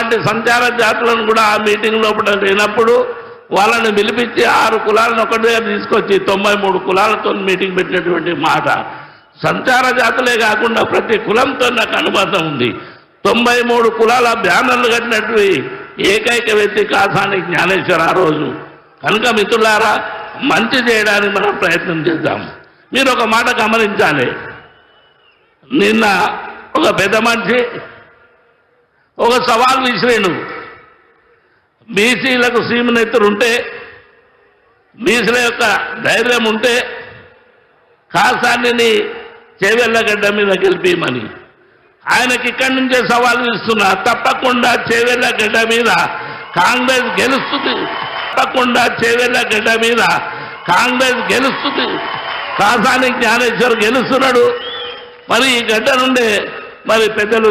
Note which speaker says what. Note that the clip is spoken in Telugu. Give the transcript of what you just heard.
Speaker 1: అలాంటి సంచార జాతులను కూడా ఆ మీటింగ్ లోపల లేనప్పుడు వాళ్ళని పిలిపించి 6 కులాలను ఒకటిగా తీసుకొచ్చి 93 కులాలతో మీటింగ్ పెట్టినటువంటి మాట. సంచార జాతులే కాకుండా ప్రతి కులంతో నాకు అనుబంధం ఉంది. 93 కులాల బ్యానర్లు కట్టినట్టు ఏకైక వ్యక్తి కాసాని జ్ఞానేశ్వర్ ఆ రోజు. కనుక మిత్రులారా, మంచి చేయడానికి మనం ప్రయత్నం చేద్దాం. మీరు ఒక మాట గమనించాలి. నిన్న ఒక పెద్ద మనిషి ఒక సవాల్ విసిరేను. బీసీలకు సీమనెత్తురు ఉంటే, బీసీల యొక్క ధైర్యం ఉంటే కాసానిని చేవెళ్ళగడ్డ మీద గెలిపిమని. ఆయనకి ఇక్కడి నుంచే సవాల్ ఇస్తున్నా, తప్పకుండా చేవెళ్ళగడ్డ మీద కాంగ్రెస్ గెలుస్తుంది, తప్పకుండా చేవెళ్ళగడ్డ మీద కాంగ్రెస్ గెలుస్తుంది. కాసాని జ్ఞానేశ్వర్ గెలుస్తున్నాడు. మరి ఈ గడ్డ నుండే మరి పెద్దలు